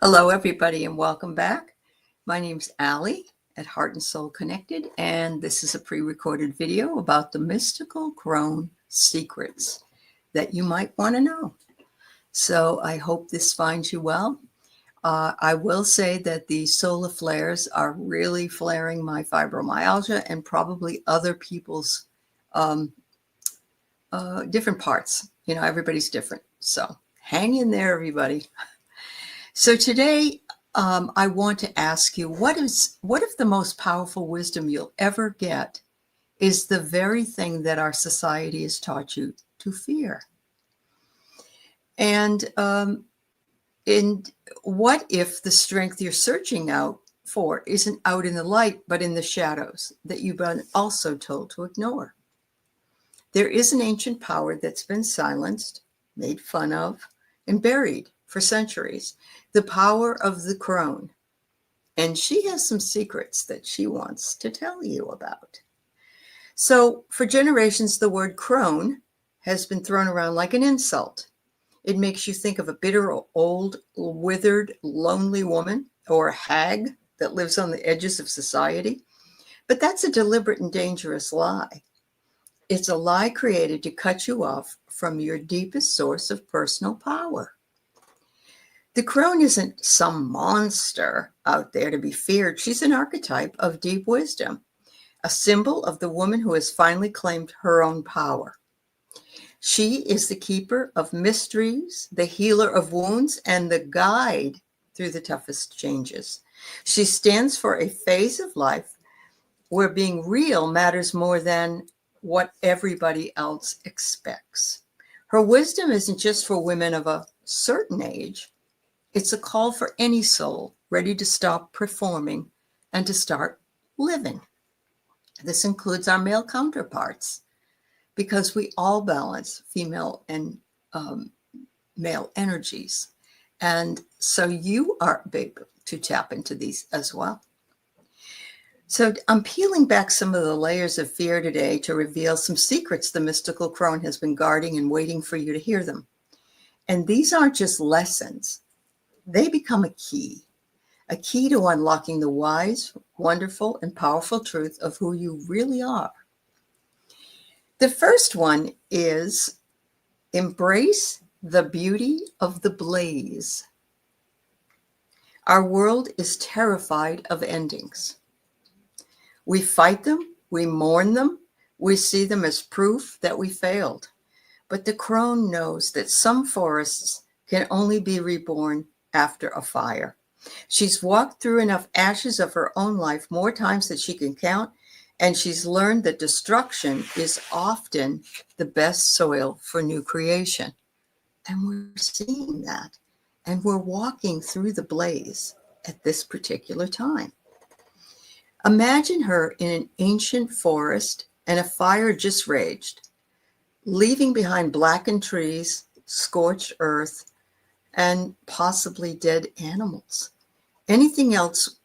Hello, everybody, and welcome back. My name's Aley at Heart and Soul Connected, and this is a pre-recorded video about the mystical crone secrets that you might want to know. So I hope this finds you well. I will say that the solar flares are really flaring my fibromyalgia and probably other people's different parts. You know, everybody's different. So hang in there, everybody. So today, I want to ask you, what if the most powerful wisdom you'll ever get is the very thing that our society has taught you to fear? And what if the strength you're searching out for isn't out in the light, but in the shadows that you've been also told to ignore? There is an ancient power that's been silenced, made fun of, and buried for centuries, the power of the crone. And she has some secrets that she wants to tell you about. So for generations, the word crone has been thrown around like an insult. It makes you think of a bitter, old, withered, lonely woman or a hag that lives on the edges of society. But that's a deliberate and dangerous lie. It's a lie created to cut you off from your deepest source of personal power. The crone isn't some monster out there to be feared. She's an archetype of deep wisdom, a symbol of the woman who has finally claimed her own power. She is the keeper of mysteries, the healer of wounds, and the guide through the toughest changes. She stands for a phase of life where being real matters more than what everybody else expects. Her wisdom isn't just for women of a certain age. It's a call for any soul ready to stop performing and to start living. This includes our male counterparts, because we all balance female and male energies. And so you are able to tap into these as well. So I'm peeling back some of the layers of fear today to reveal some secrets the mystical crone has been guarding and waiting for you to hear them. And these aren't just lessons. They become a key to unlocking the wise, wonderful, and powerful truth of who you really are. The first one is embrace the beauty of the blaze. Our world is terrified of endings. We fight them, we mourn them, we see them as proof that we failed. But the crone knows that some forests can only be reborn after a fire. She's walked through enough ashes of her own life more times than she can count, and she's learned that destruction is often the best soil for new creation. And we're seeing that, and we're walking through the blaze at this particular time. Imagine her in an ancient forest and a fire just raged, leaving behind blackened trees, scorched earth, and possibly dead animals. Anything else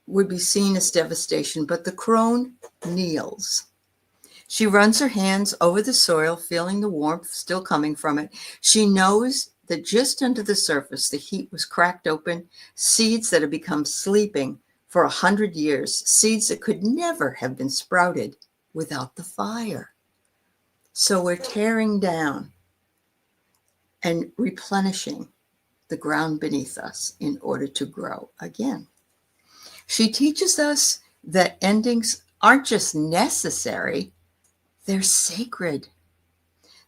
would be seen as devastation, but the crone kneels. She runs her hands over the soil, feeling the warmth still coming from it. She knows that just under the surface, the heat was cracked open, seeds that had become sleeping for 100 years, seeds that could never have been sprouted without the fire. So we're tearing down and replenishing the ground beneath us in order to grow again. She teaches us that endings aren't just necessary, they're sacred.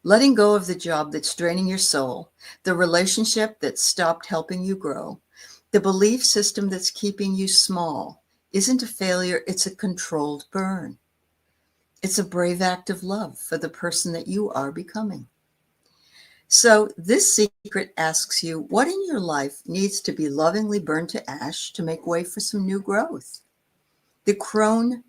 Letting go of the job that's draining your soul, the relationship that stopped helping you grow, the belief system that's keeping you small isn't a failure, it's a controlled burn. It's a brave act of love for the person that you are becoming. So this secret asks you, what in your life needs to be lovingly burned to ash to make way for some new growth? The crone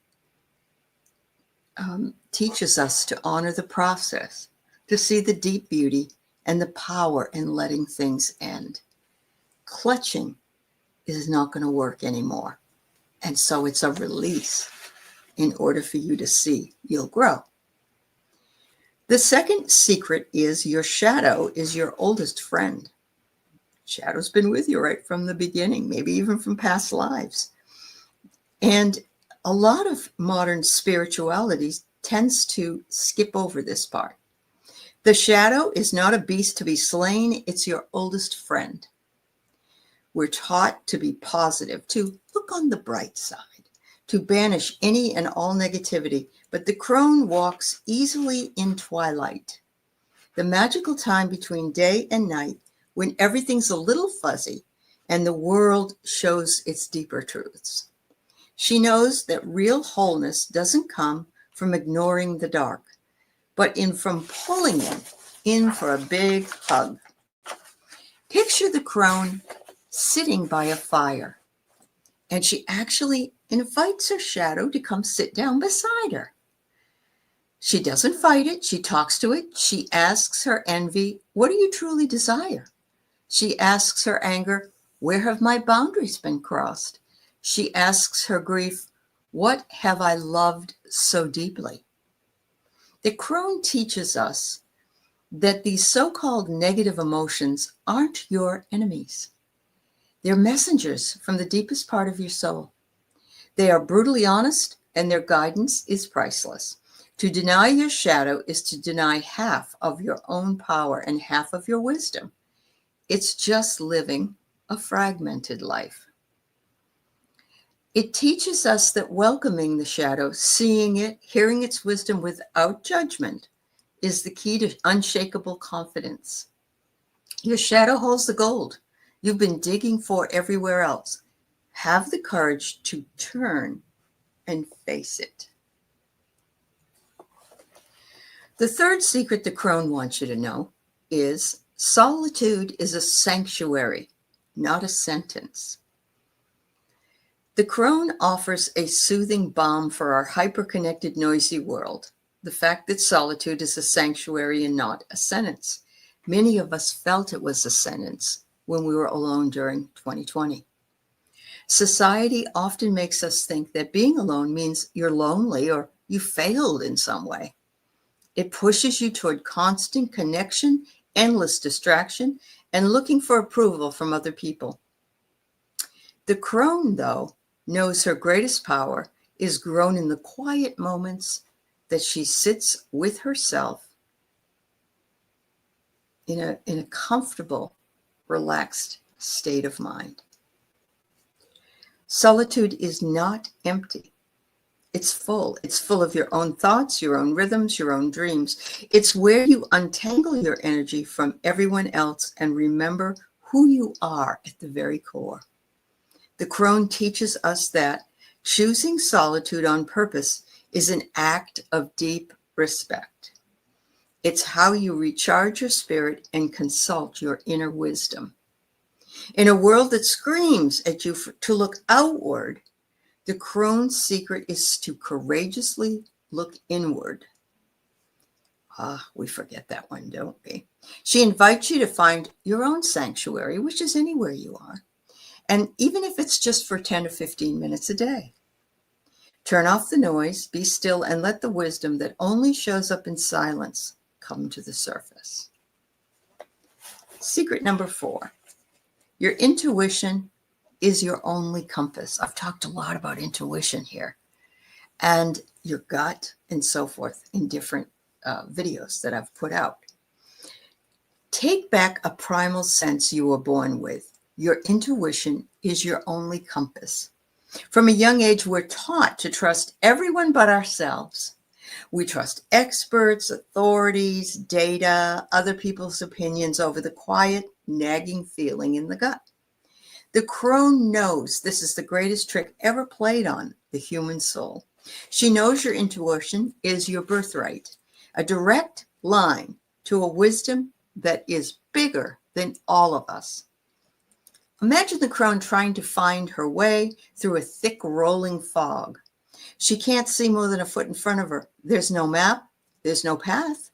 teaches us to honor the process, to see the deep beauty and the power in letting things end. Clutching is not going to work anymore. And so it's a release in order for you to see you'll grow. The second secret is your shadow is your oldest friend. Shadow's been with you right from the beginning, maybe even from past lives. And a lot of modern spirituality tends to skip over this part. The shadow is not a beast to be slain, it's your oldest friend. We're taught to be positive, to look on the bright side, to banish any and all negativity, but the crone walks easily in twilight, the magical time between day and night when everything's a little fuzzy and the world shows its deeper truths. She knows that real wholeness doesn't come from ignoring the dark, but from pulling it in for a big hug. Picture the crone sitting by a fire, and she actually invites her shadow to come sit down beside her. She doesn't fight it. She talks to it. She asks her envy, what do you truly desire? She asks her anger, where have my boundaries been crossed? She asks her grief, what have I loved so deeply? The crone teaches us that these so-called negative emotions aren't your enemies. They're messengers from the deepest part of your soul. They are brutally honest, and their guidance is priceless. To deny your shadow is to deny half of your own power and half of your wisdom. It's just living a fragmented life. It teaches us that welcoming the shadow, seeing it, hearing its wisdom without judgment, is the key to unshakable confidence. Your shadow holds the gold you've been digging for everywhere else. Have the courage to turn and face it. The third secret the crone wants you to know is solitude is a sanctuary, not a sentence. The crone offers a soothing balm for our hyper-connected, noisy world. The fact that solitude is a sanctuary and not a sentence. Many of us felt it was a sentence when we were alone during 2020. Society often makes us think that being alone means you're lonely or you failed in some way. It pushes you toward constant connection, endless distraction, and looking for approval from other people. The crone, though, knows her greatest power is grown in the quiet moments that she sits with herself in a comfortable, relaxed state of mind. Solitude is not empty. It's full. It's full of your own thoughts, your own rhythms, your own dreams. It's where you untangle your energy from everyone else and remember who you are at the very core. The crone teaches us that choosing solitude on purpose is an act of deep respect. It's how you recharge your spirit and consult your inner wisdom. In a world that screams at you to look outward, the crone's secret is to courageously look inward. We forget that one, don't we? She invites you to find your own sanctuary, which is anywhere you are. And even if it's just for 10 to 15 minutes a day. Turn off the noise, be still, and let the wisdom that only shows up in silence come to the surface. Secret number 4. Your intuition is your only compass. I've talked a lot about intuition here, and your gut and so forth in different videos that I've put out. Take back a primal sense you were born with. Your intuition is your only compass. From a young age, we're taught to trust everyone but ourselves. We trust experts, authorities, data, other people's opinions over the quiet, nagging feeling in the gut. The crone knows this is the greatest trick ever played on the human soul. She knows your intuition is your birthright, a direct line to a wisdom that is bigger than all of us. Imagine the crone trying to find her way through a thick rolling fog. She can't see more than a foot in front of her. There's no map. There's no path.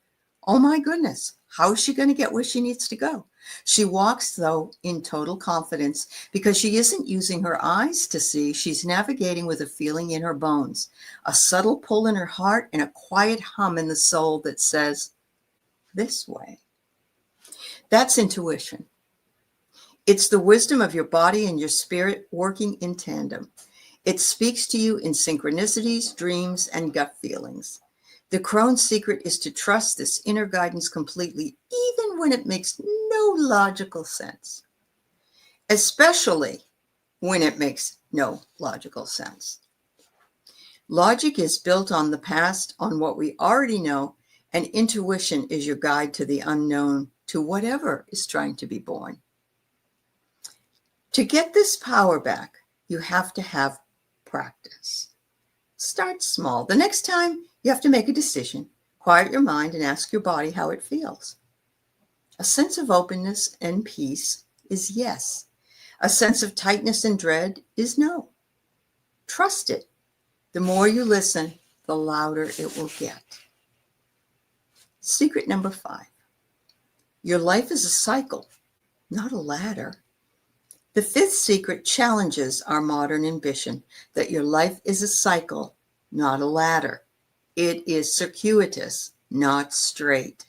Oh my goodness. How is she going to get where she needs to go? She walks, though, in total confidence because she isn't using her eyes to see. She's navigating with a feeling in her bones, a subtle pull in her heart and a quiet hum in the soul that says, this way. That's intuition. It's the wisdom of your body and your spirit working in tandem. It speaks to you in synchronicities, dreams, and gut feelings. The crone's secret is to trust this inner guidance completely, even when it makes no logical sense, especially when it makes no logical sense. Logic is built on the past, on what we already know, and intuition is your guide to the unknown, to whatever is trying to be born. To get this power back, you have to have practice. Start small. The next time you have to make a decision, quiet your mind and ask your body how it feels. A sense of openness and peace is yes. A sense of tightness and dread is no. Trust it. The more you listen, the louder it will get. Secret number 5. Your life is a cycle, not a ladder. The 5th secret challenges our modern ambition that your life is a cycle, not a ladder. It is circuitous, not straight.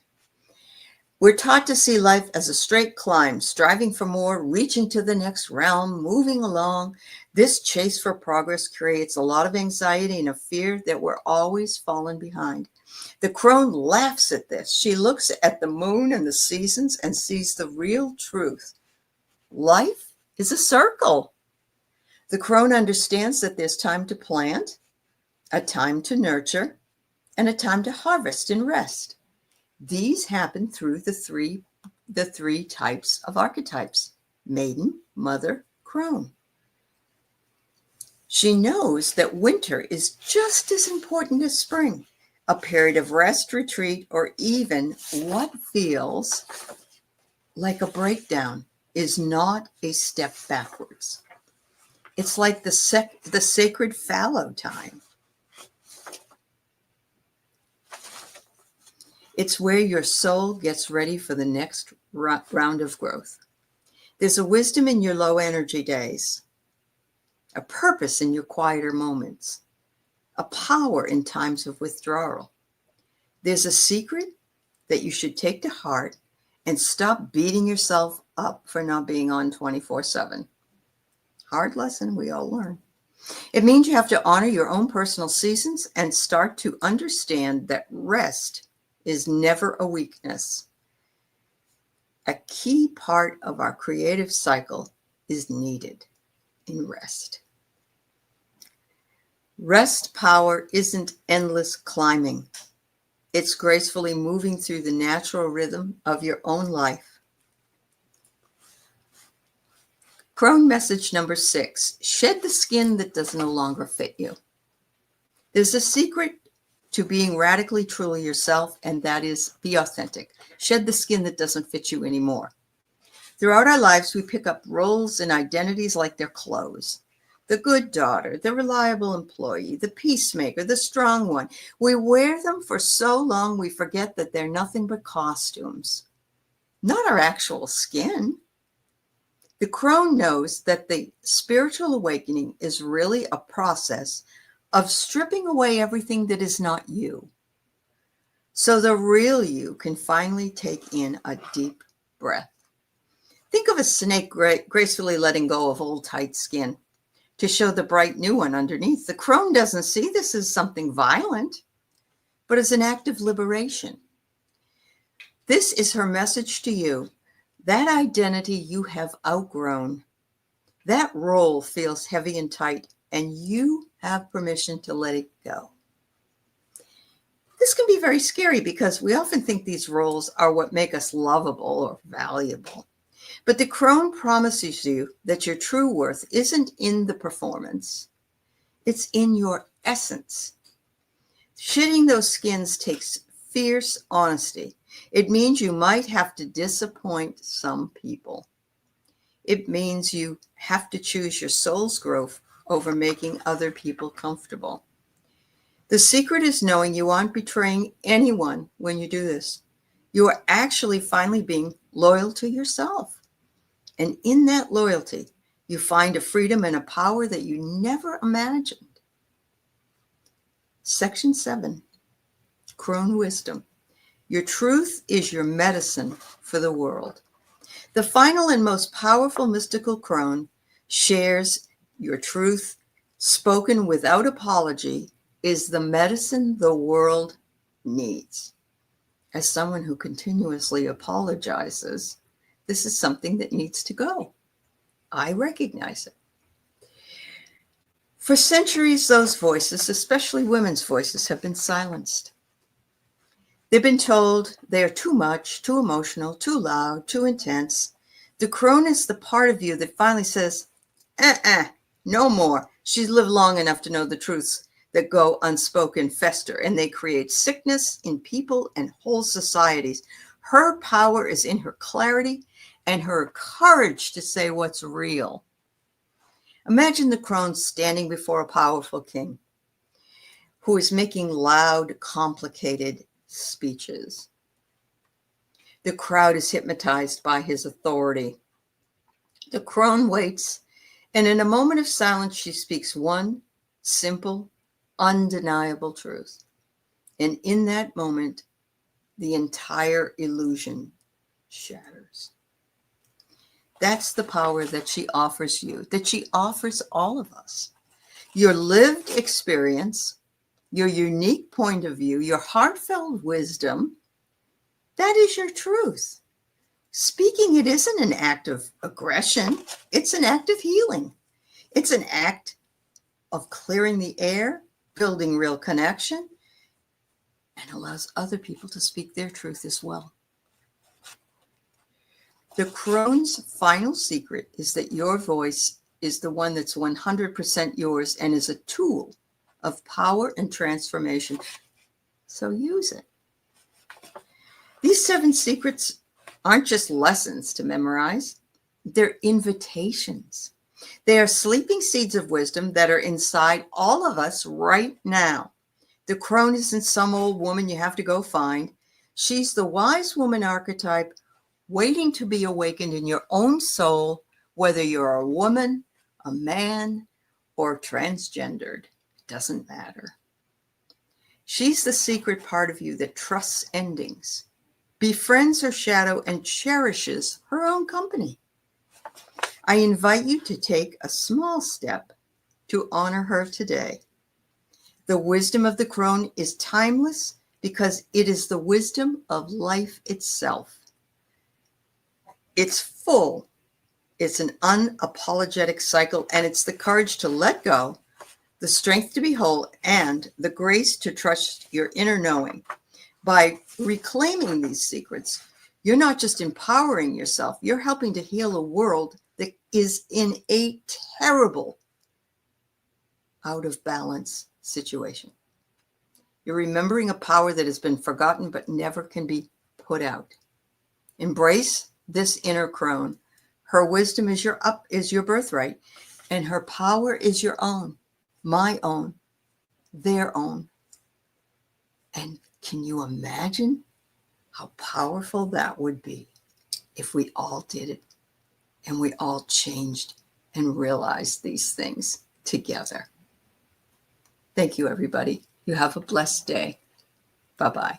We're taught to see life as a straight climb, striving for more, reaching to the next realm, moving along. This chase for progress creates a lot of anxiety and a fear that we're always falling behind. The crone laughs at this. She looks at the moon and the seasons and sees the real truth. Life is a circle. The crone understands that there's time to plant, a time to nurture, and a time to harvest and rest. These happen through the three types of archetypes: maiden, mother, crone. She knows that winter is just as important as spring, a period of rest, retreat, or even what feels like a breakdown is not a step backwards. It's like the sacred fallow time. It's where your soul gets ready for the next round of growth. There's a wisdom in your low energy days, a purpose in your quieter moments, a power in times of withdrawal. There's a secret that you should take to heart and stop beating yourself up for not being on 24/7. Hard lesson we all learn. It means you have to honor your own personal seasons and start to understand that rest is never a weakness. A key part of our creative cycle is needed in rest. Rest power isn't endless climbing. It's gracefully moving through the natural rhythm of your own life. Crone message number 6, shed the skin that does no longer fit you. There's a secret to being radically truly yourself, and that is be authentic. Shed the skin that doesn't fit you anymore. Throughout our lives, we pick up roles and identities like they're clothes. The good daughter, the reliable employee, the peacemaker, the strong one. We wear them for so long we forget that they're nothing but costumes, not our actual skin. The crone knows that the spiritual awakening is really a process of stripping away everything that is not you, so the real you can finally take in a deep breath. Think of a snake gracefully letting go of old tight skin to show the bright new one underneath. The crone doesn't see this as something violent, but as an act of liberation. This is her message to you. That identity you have outgrown, that role feels heavy and tight, and you have permission to let it go. This can be very scary because we often think these roles are what make us lovable or valuable. But the crone promises you that your true worth isn't in the performance. It's in your essence. Shedding those skins takes fierce honesty. It means you might have to disappoint some people. It means you have to choose your soul's growth over making other people comfortable. The secret is knowing you aren't betraying anyone when you do this. You are actually finally being loyal to yourself. And in that loyalty, you find a freedom and a power that you never imagined. Section 7, Crone Wisdom. Your truth is your medicine for the world. The final and most powerful mystical crone shares your truth, spoken without apology, is the medicine the world needs. As someone who continuously apologizes, this is something that needs to go. I recognize it. For centuries, those voices, especially women's voices, have been silenced. They've been told they are too much, too emotional, too loud, too intense. The crone is the part of you that finally says, no more. She's lived long enough to know the truths that go unspoken fester, and they create sickness in people and whole societies. Her power is in her clarity and her courage to say what's real. Imagine the crone standing before a powerful king who is making loud, complicated speeches. The crowd is hypnotized by his authority. The crone waits, and in a moment of silence, she speaks one simple, undeniable truth. And in that moment, the entire illusion shatters. That's the power that she offers you, that she offers all of us. Your lived experience, your unique point of view, your heartfelt wisdom, that is your truth. Speaking it isn't an act of aggression. It's an act of healing. It's an act of clearing the air, building real connection, and allows other people to speak their truth as well. The crone's final secret is that your voice is the one that's 100% yours and is a tool of power and transformation. So use it. These 7 secrets aren't just lessons to memorize. They're invitations. They are sleeping seeds of wisdom that are inside all of us right now. The crone isn't some old woman you have to go find. She's the wise woman archetype waiting to be awakened in your own soul, whether you're a woman, a man, or transgendered. It doesn't matter. She's the secret part of you that trusts endings, befriends her shadow, and cherishes her own company. I invite you to take a small step to honor her today. The wisdom of the crone is timeless because it is the wisdom of life itself. It's full. It's an unapologetic cycle, and it's the courage to let go, the strength to be whole, and the grace to trust your inner knowing. By reclaiming these secrets, you're not just empowering yourself, you're helping to heal a world that is in a terrible, out of balance situation. You're remembering a power that has been forgotten but never can be put out. Embrace this inner crone. Her wisdom is your birthright, and her power is your own, my own, their own. And can you imagine how powerful that would be if we all did it and we all changed and realized these things together? Thank you, everybody. You have a blessed day. Bye-bye.